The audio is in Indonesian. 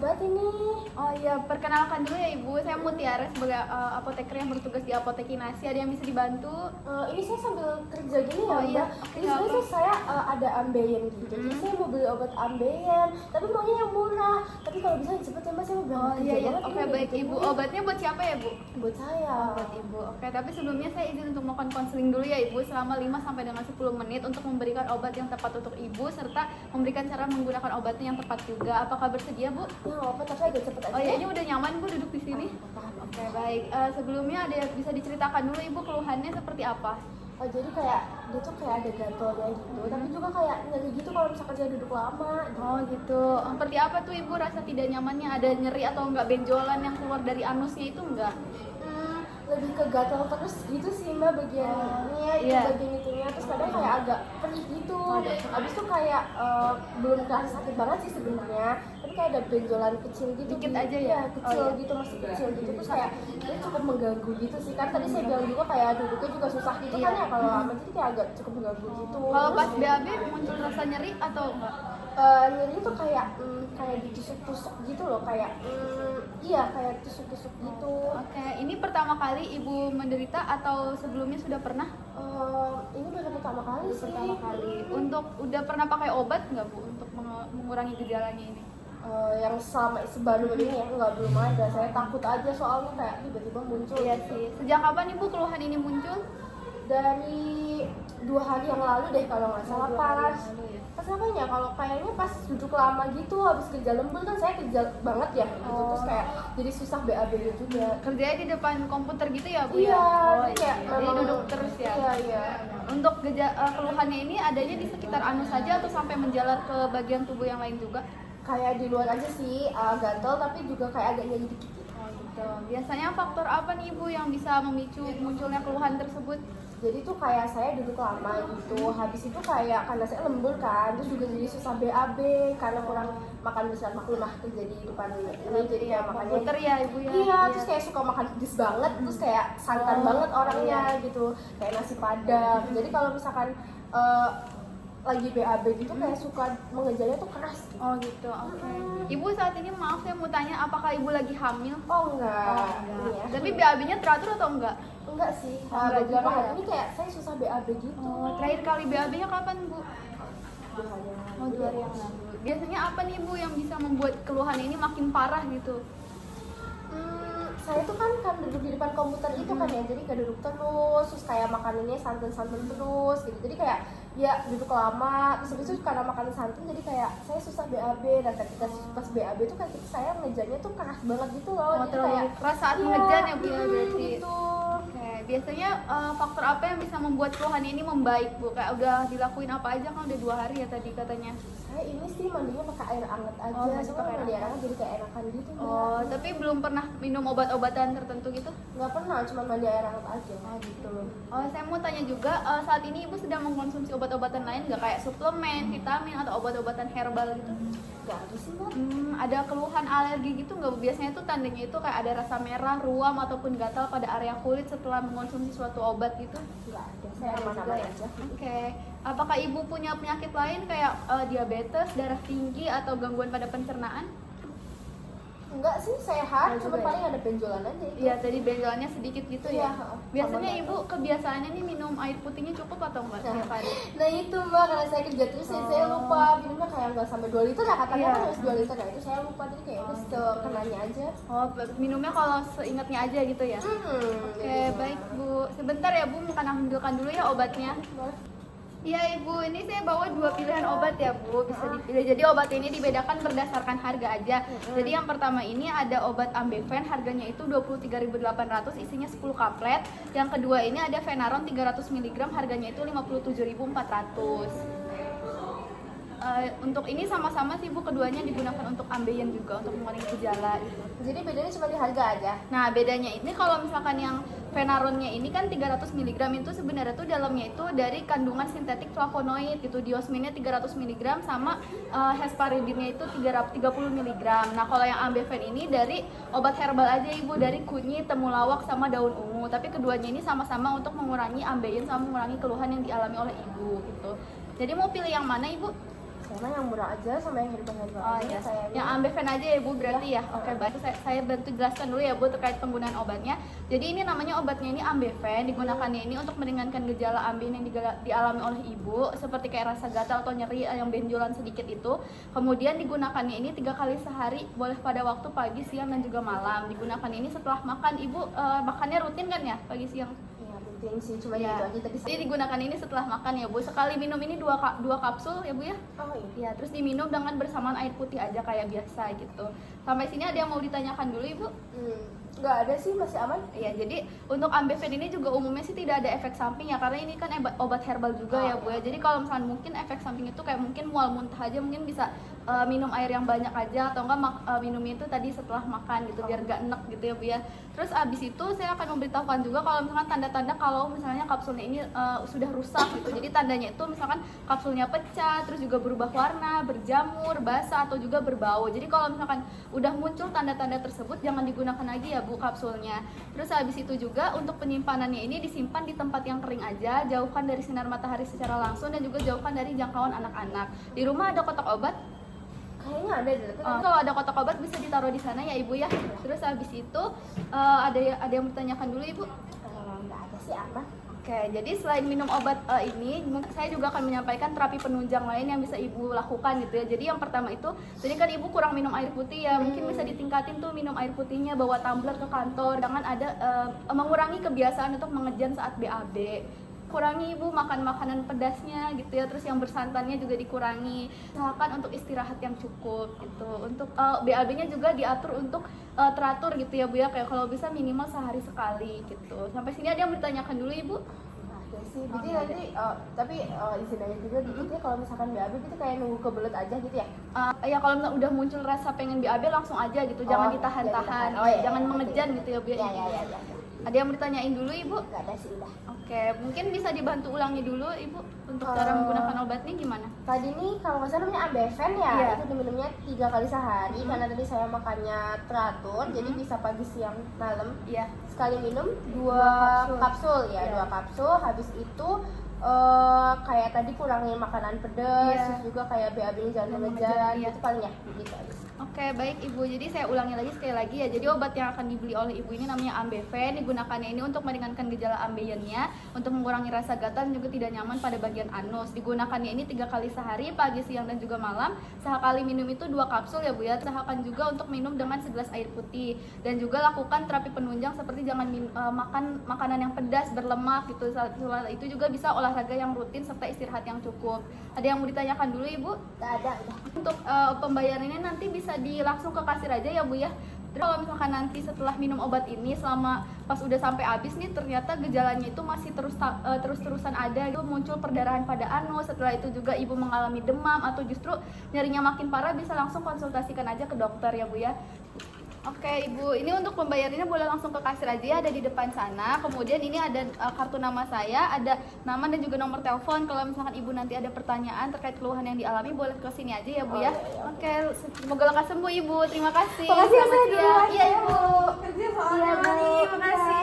obat ini. Oh iya, perkenalkan dulu ya Ibu, saya Mutiara sebagai apoteker yang bertugas di Apotek Kinasi. Ada yang bisa dibantu? Ini saya sambil kerja gini ya, Oh iya, Mbak. oke, Ini sebenarnya tuh saya ada ambeien gitu. Jadi saya mau beli obat ambeien, tapi maunya yang murah. Tapi kalau bisa cepet ya Mbak, saya mau berangkat Oh kerja iya, banget oke ini, baik gitu. Ibu. Obatnya buat siapa ya Bu? Buat saya. Buat Ibu. Oke, tapi sebelumnya saya izin untuk melakukan konseling dulu ya Ibu selama 5 sampai dengan 10 menit untuk memberikan obat yang tepat untuk Ibu serta memberikan cara menggunakan obatnya yang tepat juga. Apakah bersedia Bu? Ya nggak apa, tapi agak cepet aja. Oh iya, ini udah nyaman Bu duduk di sini? Oke, baik. Sebelumnya ada yang bisa diceritakan dulu Ibu keluhannya seperti apa? Oh, jadi kayak dia tuh kayak ada gatalnya gitu, tapi juga kayak nyeri gitu kalau misalkan saya duduk lama gitu. Oh gitu. Seperti apa tuh Ibu rasa tidak nyamannya? Ada nyeri atau enggak benjolan yang keluar dari anusnya itu enggak? Lebih ke gatal terus gitu sih Mbak, bagian ininya, itu iya. bagian itunya, terus kadang kayak agak perih gitu. Habis itu kayak belum kerasa sakit banget sih sebenarnya, tapi kayak ada benjolan kecil gitu. Dikit aja ya? Kecil Oh, iya. gitu, masih kecil gitu. Terus kayak ini cukup mengganggu gitu sih. Kan tadi saya bilang juga kayak duduknya juga susah gitu kan ya kalau lama, jadi kayak agak cukup mengganggu gitu. Kalau Terus, pas BAB muncul rasa nyeri atau enggak? nyeri tuh kayak kayak ditusuk-tusuk gitu loh, kayak iya kayak tusuk-tusuk gitu. Oke, ini pertama kali Ibu menderita atau sebelumnya sudah pernah? Ini baru pertama kali sih. Pertama kali. Untuk udah pernah pakai obat nggak Bu untuk mengurangi gejalanya ini? Yang selama sebaru ini ya nggak, belum ada. Saya takut aja soalnya kayak tiba-tiba muncul. Iya sih. Sejak kapan Ibu keluhan ini muncul? Dari 2 hari yang lalu deh kalau nggak salah. 2 hari yang Pas lalu ya? pas apanya, kalau kayaknya pas duduk lama gitu habis kerja lembur kan, saya kerja banget ya gitu. Terus kayak jadi susah BAB juga. Kerjanya di depan komputer gitu ya Bu Iya, ya? Oh, kayak iya. Jadi memang duduk terus ya? Iya. Untuk keluhannya ini adanya di sekitar anus saja atau sampai menjalar ke bagian tubuh yang lain juga? Kayak di luar aja sih, gatal tapi juga kayak agak nyeri dikit gitu. Oh gitu. Biasanya faktor apa nih Ibu yang bisa memicu munculnya keluhan tersebut? Jadi tuh kayak saya duduk lama gitu, habis itu kayak karena saya lembur kan, terus juga jadi susah BAB karena kurang makan besar, maklumah kerja di depan ini, jadi kayak makannya Komputer ya Ibu ya? iya, terus kayak suka makan pedes banget, terus kayak santan banget orangnya gitu, kayak nasi padang. Jadi kalau misalkan lagi BAB gitu kayak suka mengejalnya tuh keras gitu. Oh gitu, oke. Ibu saat ini maaf saya mau tanya, apakah Ibu lagi hamil? Oh enggak, ini ya. Tapi BAB-nya teratur atau enggak? Enggak sih, enggak beberapa juga hari ya? ini kayak saya susah BAB gitu. Oh, terakhir kali BAB-nya kapan Bu? 2 hari yang lalu. Oh 2 hari yang lalu. Biasanya apa nih Bu yang bisa membuat keluhan ini makin parah gitu? Saya tuh kan duduk di depan komputer itu kan ya, jadi kayak duduk terus kayak makanannya santan-santan terus gitu, jadi kayak ya duduk lama, terus habis itu karena makan santan jadi kayak saya susah BAB, dan ketika pas BAB tuh kayak saya ngejarnya tuh keras banget gitu loh. Oh, Jadi terlalu kayak keras saat iya, mengejar ya Bu ya berarti? gitu. Oke, biasanya faktor apa yang bisa membuat keluhan ini membaik Bu? Kayak udah dilakuin apa aja kan udah 2 hari ya tadi katanya? Saya ini sih mandinya pakai air hangat aja, Oh, mandi soalnya pakai mandi air air hangat jadi kayak enakan gitu. Oh, tapi belum pernah minum obat-obatan tertentu gitu? Nggak pernah, cuma mandi air hangat aja. Oh gitu. Oh, saya mau tanya juga, saat ini Ibu sedang mengkonsumsi obat-obatan lain nggak kayak suplemen, vitamin atau obat-obatan herbal gitu? Nggak ada sih Mbak. Ada keluhan alergi gitu nggak? Biasanya itu tandanya itu kayak ada rasa merah, ruam ataupun gatal pada area kulit setelah mengkonsumsi suatu obat gitu? Nggak ada, saya Nggak ada juga aman-aman ya? aja. Oke. Apakah Ibu punya penyakit lain kayak diabetes, darah tinggi atau gangguan pada pencernaan? Enggak sih, sehat, Nggak cuma juga paling ada benjolan aja itu. Iya, tadi benjolannya sedikit gitu Iya, ya. sama Biasanya gatal. Ibu kebiasaannya nih minum air putihnya cukup atau enggak tiap hari? Nah itu Mbak, karena saya kerja terus ya, saya lupa minumnya kayak nggak sampai 2 liter ya, katanya Iya. kan harus 2 liter, nah itu saya lupa, jadi kayak udah sekenanya aja. Oh, minumnya kalau seingatnya aja gitu ya? Oke, baik Bu. Sebentar ya Bu, akan ambilkan dulu ya obatnya. Iya Ibu, ini saya bawa 2 pilihan obat ya Bu, bisa dipilih. Jadi obat ini dibedakan berdasarkan harga aja. Jadi yang pertama ini ada obat Ambeven, harganya itu 23.800, isinya 10 kaplet. Yang kedua ini ada Venaron 300 mg, harganya itu 57.400. Untuk ini sama-sama sih Bu, keduanya digunakan untuk ambeien juga, untuk mengurangi gejala gitu. Jadi bedanya cuma di harga aja. Nah bedanya ini kalau misalkan yang Venaronnya ini kan 300 mg itu sebenarnya tuh dalamnya itu dari kandungan sintetik flavonoid gitu, diosminnya 300 mg sama hesperidinnya itu 30 mg. Nah kalau yang Ambeven ini dari obat herbal aja Ibu, dari kunyit, temulawak sama daun ungu. Tapi keduanya ini sama-sama untuk mengurangi ambeien sama mengurangi keluhan yang dialami oleh Ibu gitu. Jadi mau pilih yang mana Ibu? Saya mah yang murah aja sama yang herbal Oh aja iya, sayangnya. yang Ambeven aja ya Bu berarti ya. Oke, baik. Saya bantu jelaskan dulu ya Bu terkait penggunaan obatnya. Jadi ini namanya obatnya ini Ambeven, digunakannya ini untuk meringankan gejala ambien yang dialami oleh ibu seperti kayak rasa gatal atau nyeri yang benjolan sedikit itu. Kemudian digunakannya ini 3 kali sehari, boleh pada waktu pagi, siang dan juga malam. Digunakan ini setelah makan. Ibu makannya rutin kan ya pagi siang? Iya rutin sih, cuma Ya. gitu aja tadi. Jadi digunakan ini setelah makan ya Bu. Sekali minum ini 2 kapsul ya Bu ya. Oh iya. Ya, terus diminum dengan bersamaan air putih aja kayak biasa gitu. Sampai sini ada yang mau ditanyakan dulu Ibu? Nggak ada sih, masih aman. Iya, jadi untuk Ambeven ini juga umumnya sih tidak ada efek samping ya, karena ini kan obat herbal juga ya Bu ya. Jadi kalau misalnya mungkin efek samping itu kayak mungkin mual muntah aja, mungkin bisa minum air yang banyak aja atau enggak minumnya itu tadi setelah makan gitu biar gak enek gitu ya Bu ya. Terus abis itu saya akan memberitahukan juga kalau misalkan tanda-tanda kalau misalnya kapsulnya ini sudah rusak gitu. Jadi tandanya itu misalkan kapsulnya pecah, terus juga berubah warna, berjamur, basah atau juga berbau. Jadi kalau misalkan udah muncul tanda-tanda tersebut jangan digunakan lagi ya Bu kapsulnya. Terus habis itu juga untuk penyimpanannya ini disimpan di tempat yang kering aja, jauhkan dari sinar matahari secara langsung dan juga jauhkan dari jangkauan anak-anak. Di rumah ada kotak obat? Kayaknya ada deh. Kalau ada kotak obat bisa ditaruh di sana ya Ibu ya. Terus habis itu ada yang bertanyakan dulu Ibu? Nggak ada sih, aman. Oke, jadi selain minum obat ini, saya juga akan menyampaikan terapi penunjang lain yang bisa Ibu lakukan gitu ya. Jadi yang pertama itu, tadi kan Ibu kurang minum air putih ya, mungkin bisa ditingkatin tuh minum air putihnya, bawa tumbler ke kantor. Jangan ada mengurangi kebiasaan untuk mengejan saat BAB. Kurangi Ibu makan makanan pedasnya gitu ya, terus yang bersantannya juga dikurangi. Usahakan untuk istirahat yang cukup gitu. Untuk BAB-nya juga diatur untuk teratur gitu ya Bu ya, kayak kalau bisa minimal sehari sekali gitu. Sampai sini ada yang bertanyakan dulu Ibu? Ada sih. Jadi Oke, nanti tapi izin aja juga dikit ya, kalau misalkan BAB gitu kayak nunggu kebelet aja gitu ya. Ya kalau misalnya udah muncul rasa pengen BAB langsung aja gitu, jangan Oh, ditahan-tahan, oh, iya, jangan iya, mengejan iya. gitu ya Bu ya. Iya. Ada yang bertanyain dulu Ibu? Nggak ada sih, udah. Oke, mungkin bisa dibantu ulangi dulu Ibu untuk cara menggunakan obatnya gimana? Tadi nih kalau nggak salah namanya Ambeven ya, Iya. itu diminumnya 3 kali sehari karena tadi saya makannya teratur, jadi bisa pagi, siang, malam. Iya. Sekali minum 2 Dua kapsul ya, Iya. 2 kapsul. Habis itu kayak tadi kurangin makanan pedas, Iya. terus juga kayak BAB-nya jangan Jangan mengejar, mengejar, iya. gitu paling ya, gitu aja. Oke, baik Ibu. Jadi saya ulangi lagi sekali lagi ya. Jadi obat yang akan dibeli oleh Ibu ini namanya Ambeven. Digunakannya ini untuk meringankan gejala ambeien-nya, untuk mengurangi rasa gatal dan juga tidak nyaman pada bagian anus. Digunakannya ini 3 kali sehari, pagi, siang dan juga malam. Sekali minum itu 2 kapsul ya Bu ya. Usahakan juga untuk minum dengan segelas air putih dan juga lakukan terapi penunjang seperti jangan makan makanan yang pedas, berlemak gitu. Setelah itu juga bisa olahraga yang rutin serta istirahat yang cukup. Ada yang mau ditanyakan dulu Ibu? Nggak ada, udah. Untuk pembayarannya nanti bisa langsung ke kasir aja ya Bu ya. Terus kalau misalkan nanti setelah minum obat ini selama pas udah sampai habis nih ternyata gejalanya itu masih terus-terusan ada, itu muncul perdarahan pada anus, setelah itu juga Ibu mengalami demam atau justru nyerinya makin parah, bisa langsung konsultasikan aja ke dokter ya Bu ya. Oke Ibu, ini untuk pembayarannya boleh langsung ke kasir aja ya, ada di depan sana. Kemudian ini ada kartu nama saya, ada nama dan juga nomor telepon. Kalau misalkan Ibu nanti ada pertanyaan terkait keluhan yang dialami, boleh ke sini aja ya Bu ya. Oke, semoga lekas sembuh Ibu. Terima kasih. Makasih ya, Selamat saya siang. duluan. Iya Ibu. Kerja Iya, soalnya Bu. nih, makasih.